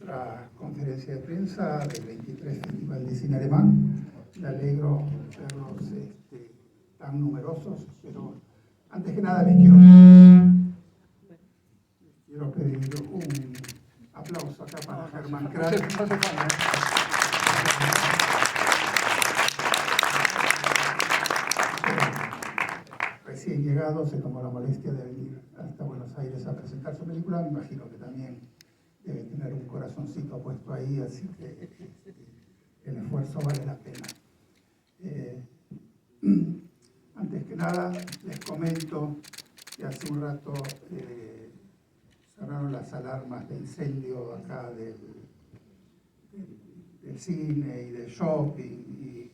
nuestra conferencia de prensa del 23 Festival de Cine Alemán. Me alegro verlos tan numerosos, pero antes que nada les quiero pedir un aplauso acá para Germán Kral. Recién llegado se tomó la molestia de venir hasta Buenos Aires a presentar su película. Me imagino que también debe tener un corazoncito puesto ahí, así que el esfuerzo vale la pena. Antes que nada, les comento que hace un rato sonaron las alarmas de incendio acá del cine y del shopping. Y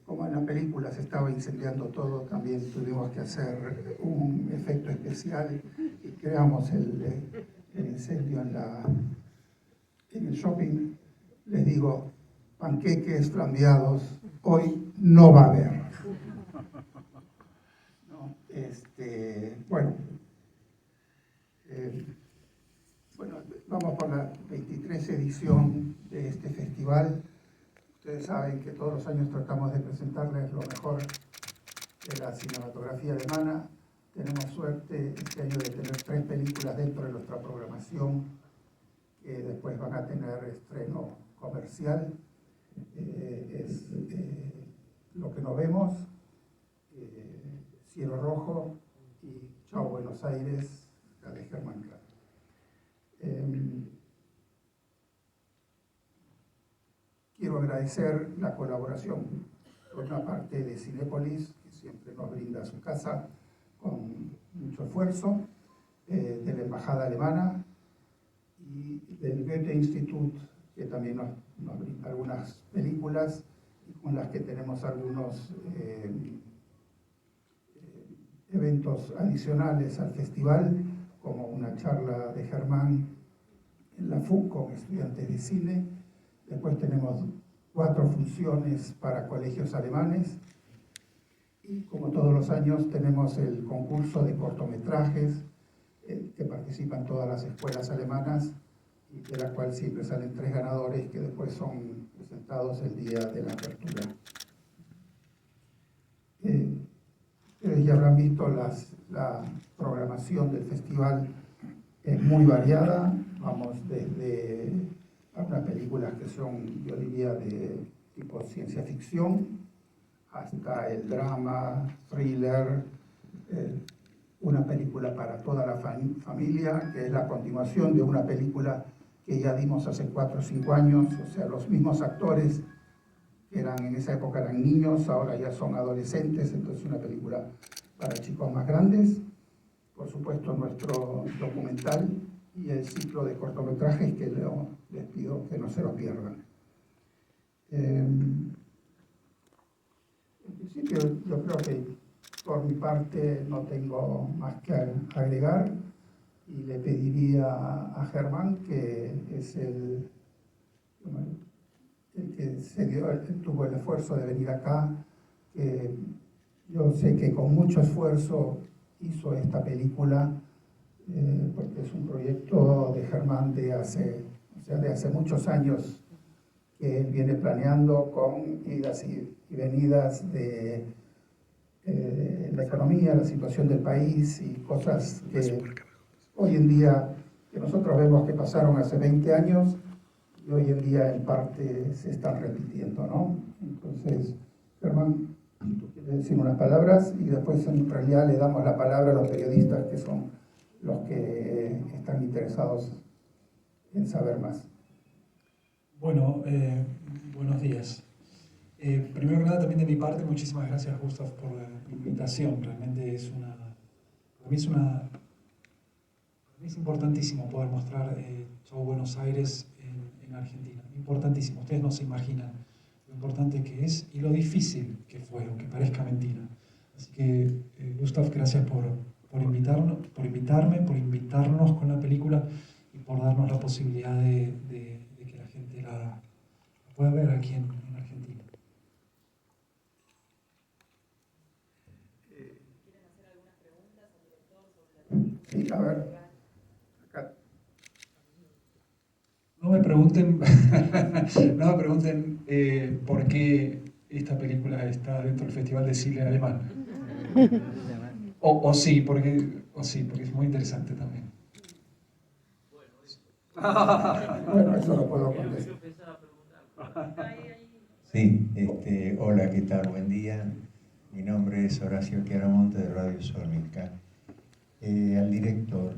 como en la película se estaba incendiando todo, también tuvimos que hacer un efecto especial y creamos el incendio en el shopping. Les digo, panqueques flambeados hoy no va a haber. ¿No? Bueno, vamos por la 23 edición de este festival. Ustedes saben que todos los años tratamos de presentarles lo mejor de la cinematografía alemana. Tenemos suerte este año de tener 3 películas dentro de nuestra programación que después van a tener estreno comercial. Es Lo que no vemos, Cielo Rojo y Chao Buenos Aires, la de Germán Kral. Quiero agradecer la colaboración por una parte de Cinépolis, que siempre nos brinda su casa con mucho esfuerzo, de la Embajada Alemana y del Goethe-Institut, que también nos brinda algunas películas y con las que tenemos algunos eventos adicionales al festival, como una charla de Germán en la FUC con estudiantes de cine. Después tenemos 4 funciones para colegios alemanes y, como todos los años, tenemos el concurso de cortometrajes que participan todas las escuelas alemanas y de la cual siempre salen 3 ganadores que después son presentados el día de la apertura. Ustedes ya habrán visto la programación del festival, es muy variada. Vamos desde unas películas que son, yo diría, de tipo ciencia ficción, hasta el drama, thriller, una película para toda la familia, que es la continuación de una película que ya dimos hace 4 o 5 años, o sea, los mismos actores que en esa época eran niños, ahora ya son adolescentes, entonces una película para chicos más grandes. Por supuesto, nuestro documental y el ciclo de cortometrajes que les pido que no se lo pierdan. En principio, yo creo que por mi parte no tengo más que agregar y le pediría a Germán, que es el que tuvo el esfuerzo de venir acá, que yo sé que con mucho esfuerzo hizo esta película, porque es un proyecto de Germán de hace muchos años que él viene planeando, con idas y venidas de la economía, la situación del país y cosas que hoy en día, que nosotros vemos que pasaron hace 20 años y hoy en día en parte se están repitiendo, ¿no? Entonces, Germán, tú quieres decir unas palabras y después en realidad le damos la palabra a los periodistas, que son los que están interesados en saber más. Bueno, buenos días. Primero que nada, también de mi parte, muchísimas gracias, Gustav, por la invitación. Realmente para mí es importantísimo poder mostrar Chao Buenos Aires en Argentina. Importantísimo, ustedes no se imaginan lo importante que es y lo difícil que fue, aunque parezca mentira. Así que, Gustav, gracias por invitarme, por invitarnos con la película y por darnos la posibilidad de que la gente la pueda ver aquí en Argentina. ¿Quieren hacer algunas preguntas al director sobre la película? Sí, a ver, acá. pregunten, no me pregunten por qué esta película está dentro del Festival de Cine Alemán. O sí, porque es muy interesante también. Bueno, eso lo puedo contestar. Sí, hola, ¿qué tal? Buen día. Mi nombre es Horacio Chiaramonte de Radio Sónica. Al director,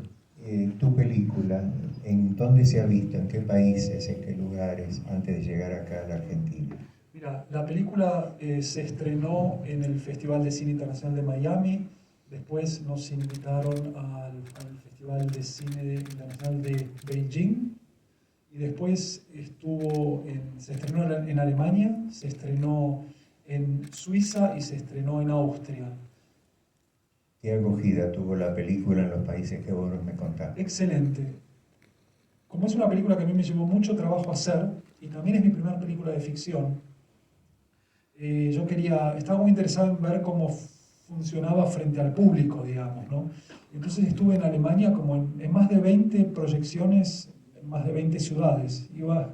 tu película, ¿en dónde se ha visto? ¿En qué países? ¿En qué lugares? Antes de llegar acá a la Argentina. Mira, la película se estrenó en el Festival de Cine Internacional de Miami, después nos invitaron al Festival de Cine Internacional de Beijing, y después se estrenó en Alemania, se estrenó en Suiza y se estrenó en Austria. ¿Qué acogida tuvo la película en los países que vos me contaste? Excelente. Como es una película que a mí me llevó mucho trabajo hacer, y también es mi primera película de ficción, estaba muy interesado en ver cómo funcionaba frente al público, digamos, ¿no? Entonces estuve en Alemania como en más de 20 proyecciones, en más de 20 ciudades. Iba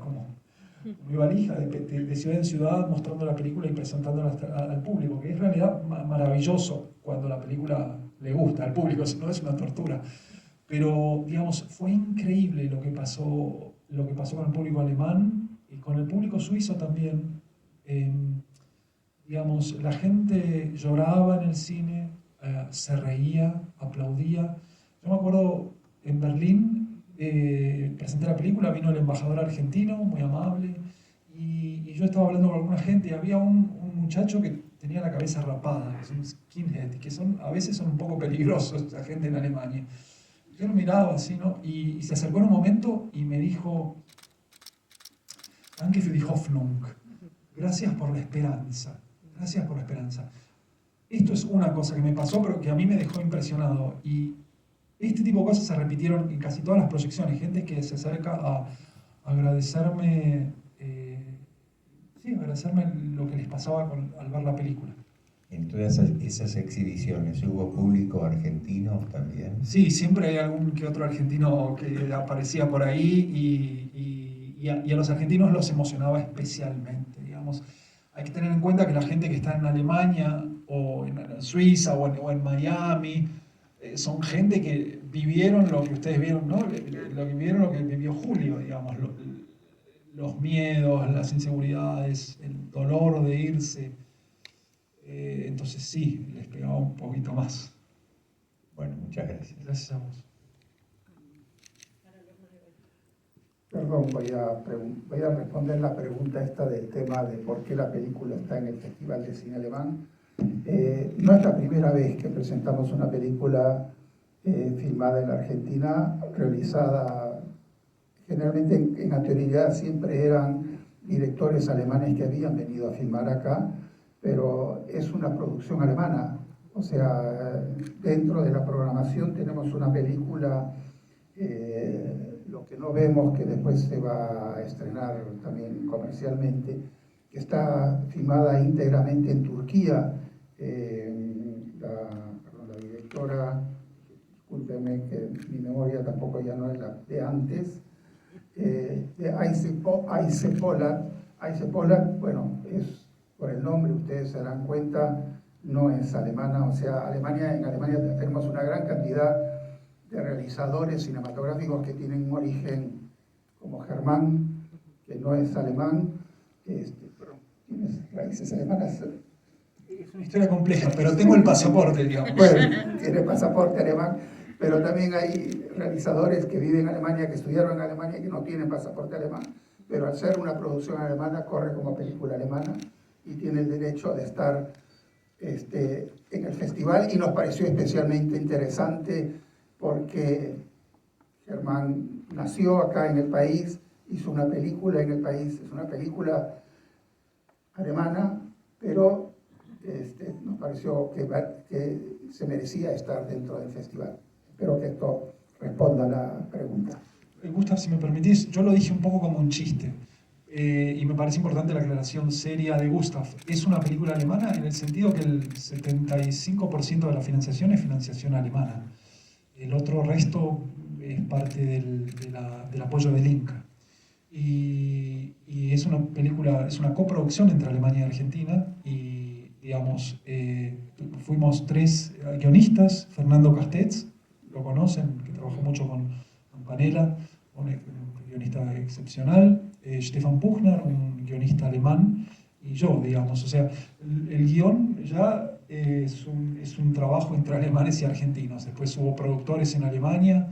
valija de ciudad en ciudad mostrando la película y presentándola al público, que es en realidad maravilloso cuando la película le gusta al público, si no es una tortura. Pero, digamos, fue increíble lo que pasó con el público alemán y con el público suizo también. Digamos, la gente lloraba en el cine, se reía, aplaudía. Yo me acuerdo en Berlín, presenté la película, vino el embajador argentino, muy amable, y yo estaba hablando con alguna gente y había un muchacho que tenía la cabeza rapada, que es un skinhead, que a veces son un poco peligrosos la gente en Alemania. Yo lo miraba así, ¿no? Y se acercó en un momento y me dijo, Danke für die Hoffnung, gracias por la esperanza. Gracias por la esperanza. Esto es una cosa que me pasó, pero que a mí me dejó impresionado. Y este tipo de cosas se repitieron en casi todas las proyecciones. Gente que se acerca a agradecerme, agradecerme lo que les pasaba al ver la película. En todas esas exhibiciones, ¿hubo público argentino también? Sí, siempre hay algún que otro argentino que aparecía por ahí y a los argentinos los emocionaba especialmente, digamos. Hay que tener en cuenta que la gente que está en Alemania o en Suiza o en Miami son gente que vivieron lo que ustedes vieron, ¿no? Lo que vivió Julio, digamos, los miedos, las inseguridades, el dolor de irse. Entonces sí, les pegaba un poquito más. Bueno, muchas gracias. Gracias a vos. Perdón, voy a responder la pregunta esta del tema de por qué la película está en el Festival de Cine Alemán. No es la primera vez que presentamos una película filmada en la Argentina, realizada generalmente en anterioridad siempre eran directores alemanes que habían venido a filmar acá, pero es una producción alemana. O sea, dentro de la programación tenemos una película, lo que no vemos, que después se va a estrenar también comercialmente, que está filmada íntegramente en Turquía. La directora, discúlpeme que mi memoria tampoco ya no es la de antes, de Ayse Polat, bueno, es por el nombre, ustedes se dan cuenta, no es alemana. O sea, en Alemania tenemos una gran cantidad de realizadores cinematográficos que tienen un origen como germán, que no es alemán, pero tienes raíces alemanas. Es una historia compleja, pero tengo el pasaporte, digamos. Bueno, tiene pasaporte alemán, pero también hay realizadores que viven en Alemania, que estudiaron en Alemania y que no tienen pasaporte alemán, pero al ser una producción alemana corre como película alemana y tiene el derecho de estar en el festival, y nos pareció especialmente interesante porque Germán nació acá en el país, hizo una película en el país, es una película alemana, pero nos pareció que se merecía estar dentro del festival. Espero que esto responda a la pregunta. Gustav, si me permitís, yo lo dije un poco como un chiste. Y me parece importante la aclaración seria de Gustav. Es una película alemana en el sentido que el 75% de la financiación es financiación alemana. El otro resto es parte del apoyo del Inca. y es una película, es una coproducción entre Alemania y Argentina, y digamos, fuimos 3 guionistas: Fernando Castells, lo conocen, que trabajó mucho con Panela, un guionista excepcional, Stefan Puchner, un guionista alemán, y yo, digamos. O sea, el guión ya es un trabajo entre alemanes y argentinos. Después hubo productores en Alemania,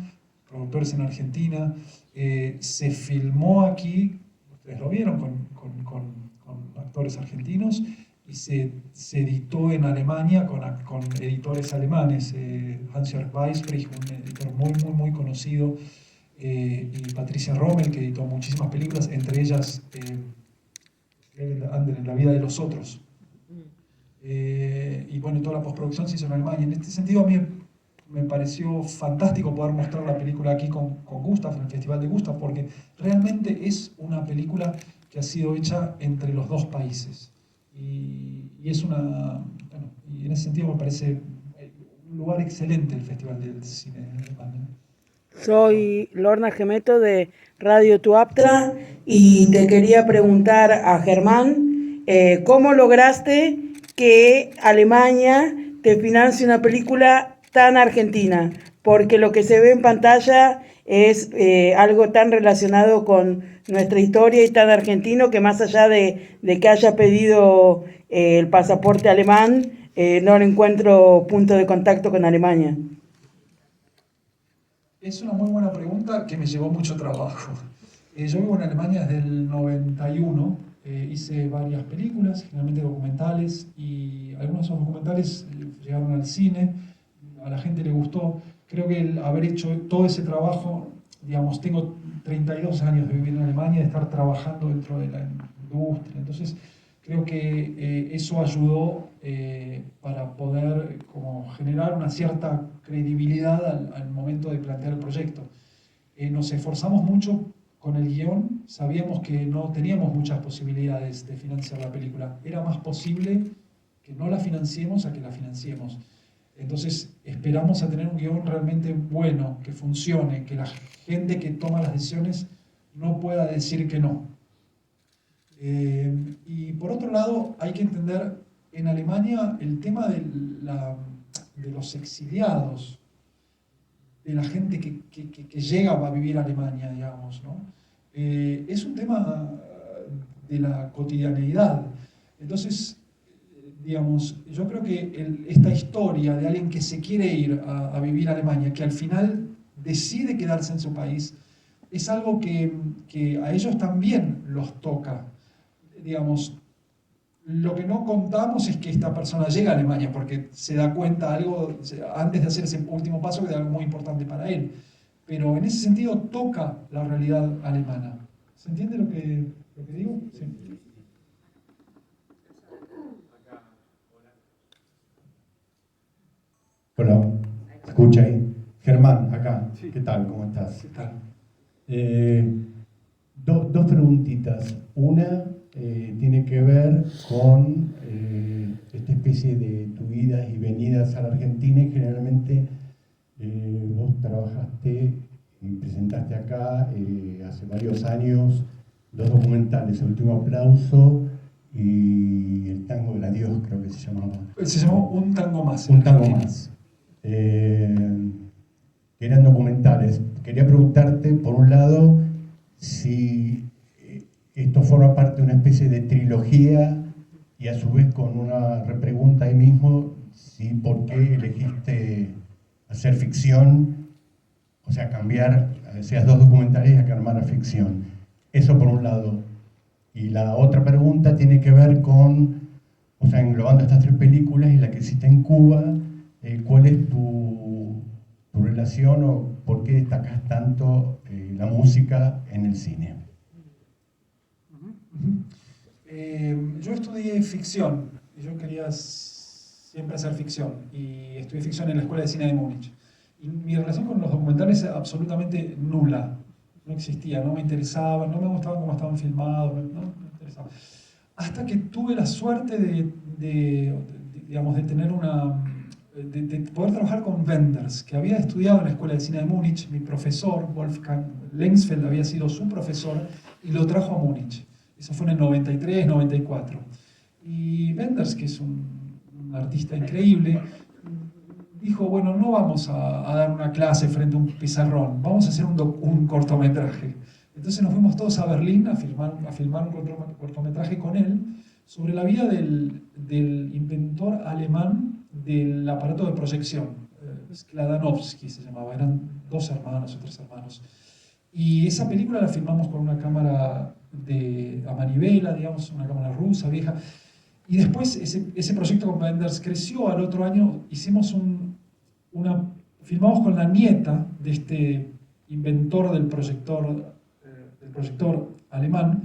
productores en Argentina. Se filmó aquí, ustedes lo vieron, con actores argentinos, y se editó en Alemania con editores alemanes, Hans-Jörg Weisbrich, un editor muy conocido, y Patricia Rommel, que editó muchísimas películas, entre ellas Ander, en la vida de los otros. Y bueno, toda la postproducción se hizo en Alemania. En este sentido, a mí me pareció fantástico poder mostrar la película aquí con Gustav, en el Festival de Gustav, porque realmente es una película que ha sido hecha entre los 2 países. Y es bueno, y en ese sentido me parece un lugar excelente el Festival del Cine de Alemania. Soy Lorna Gemeto de Radio Tuaptra y te quería preguntar a Germán, ¿cómo lograste que Alemania te financie una película tan argentina? Porque lo que se ve en pantalla es algo tan relacionado con nuestra historia y tan argentino que, más allá de que haya pedido el pasaporte alemán, no le encuentro punto de contacto con Alemania. Es una muy buena pregunta que me llevó mucho trabajo. Yo vivo en Alemania desde el 91, hice varias películas, generalmente documentales, y algunos de esos documentales llegaron al cine, a la gente le gustó. Creo que el haber hecho todo ese trabajo, digamos, tengo 32 años de vivir en Alemania, de estar trabajando dentro de la industria, entonces creo que eso ayudó para poder como generar una cierta credibilidad al momento de plantear el proyecto. Nos esforzamos mucho con el guión, sabíamos que no teníamos muchas posibilidades de financiar la película. Era más posible que no la financiemos a que la financiemos. Entonces esperamos a tener un guión realmente bueno, que funcione, que la gente que toma las decisiones no pueda decir que no. Y por otro lado, hay que entender en Alemania el tema de los exiliados, de la gente que llega a vivir a Alemania, digamos, ¿no? Es un tema de la cotidianeidad. Entonces, digamos, yo creo que esta historia de alguien que se quiere ir a vivir a Alemania, que al final decide quedarse en su país, es algo que a ellos también los toca. Digamos, lo que no contamos es que esta persona llega a Alemania porque se da cuenta algo, antes de hacer ese último paso, que es algo muy importante para él. Pero en ese sentido toca la realidad alemana. ¿Se entiende lo que digo? Sí. Hola, ¿escucha ahí? Germán, acá. Sí. ¿Qué tal? ¿Cómo estás? ¿Qué tal? Dos preguntitas. Una tiene que ver con esta especie de tu idas y venidas a la Argentina, y generalmente vos trabajaste y presentaste acá hace varios años 2 documentales: El último aplauso y El tango del adiós, creo que se llamaba. Se llamó Un tango más. Un tango más. Eran documentales. Quería preguntarte, por un lado, si esto forma parte de una especie de trilogía, y a su vez con una repregunta ahí mismo, si por qué elegiste hacer ficción, o sea, cambiar, seas 2 documentales y a que armara ficción. Eso por un lado. Y la otra pregunta tiene que ver con, o sea, englobando estas 3 películas y la que hiciste en Cuba, ¿cuál es tu relación o por qué destacas tanto la música en el cine? Yo estudié ficción, yo quería siempre hacer ficción, y estudié ficción en la Escuela de Cine de Múnich. Y mi relación con los documentales era absolutamente nula, no existía, no me interesaba, no me gustaba cómo estaban filmados, no me interesaba. Hasta que tuve la suerte digamos, de tener de poder trabajar con Wenders, que había estudiado en la Escuela de Cine de Múnich. Mi profesor, Wolfgang Lengsfeld, había sido su profesor y lo trajo a Múnich. Eso fue en el 93, 94. Y Wenders, que es un artista increíble, dijo, bueno, no vamos a dar una clase frente a un pizarrón, vamos a hacer un cortometraje. Entonces nos fuimos todos a Berlín a filmar un cortometraje con él sobre la vida del inventor alemán del aparato de proyección. Skladanowski se llamaba, eran 2 hermanos o 3 hermanos. Y esa película la filmamos con una cámara a manivela, digamos, una cámara rusa, vieja. Y después ese proyecto con Wenders creció. Al otro año hicimos filmamos con la nieta de este inventor del proyector alemán,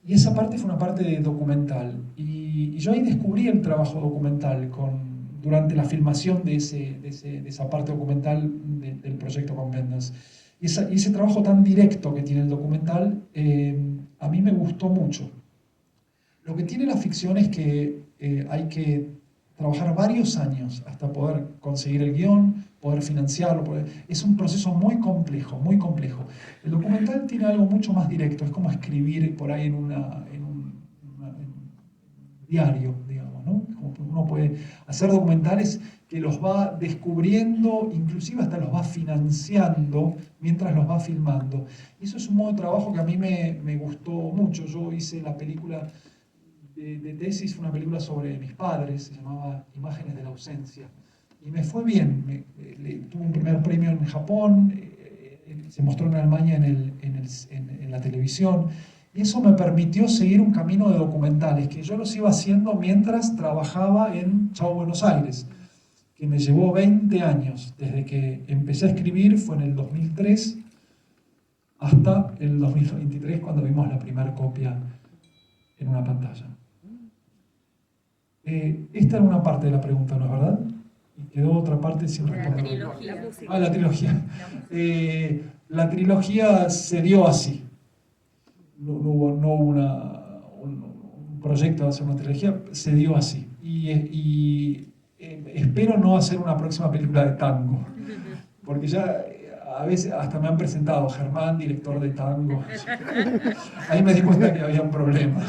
y esa parte fue una parte documental. Y yo ahí descubrí el trabajo documental durante la filmación de esa parte documental del proyecto con Wenders. Y ese trabajo tan directo que tiene el documental a mí me gustó mucho. Lo que tiene la ficción es que hay que trabajar varios años hasta poder conseguir el guión, poder financiarlo. Es un proceso muy complejo, muy complejo. El documental tiene algo mucho más directo, es como escribir por ahí en un diario, digamos, ¿no? Como que uno puede hacer documentales que los va descubriendo, inclusive hasta los va financiando mientras los va filmando. Y eso es un modo de trabajo que a mí me gustó mucho. Yo hice la película de tesis, una película sobre mis padres, se llamaba Imágenes de la ausencia. Y me fue bien, tuve un primer premio en Japón, se mostró en Alemania en la televisión, y eso me permitió seguir un camino de documentales que yo los iba haciendo mientras trabajaba en Chao Buenos Aires, que me llevó 20 años, desde que empecé a escribir, fue en el 2003, hasta el 2023, cuando vimos la primera copia en una pantalla. Esta era una parte de la pregunta, ¿no es verdad? Y quedó otra parte sin responder. La trilogía. La trilogía se dio así. No hubo un proyecto de hacer una trilogía, se dio así. Y espero no hacer una próxima película de tango, porque ya a veces hasta me han presentado Germán, director de tango. Ahí me di cuenta que había un problema.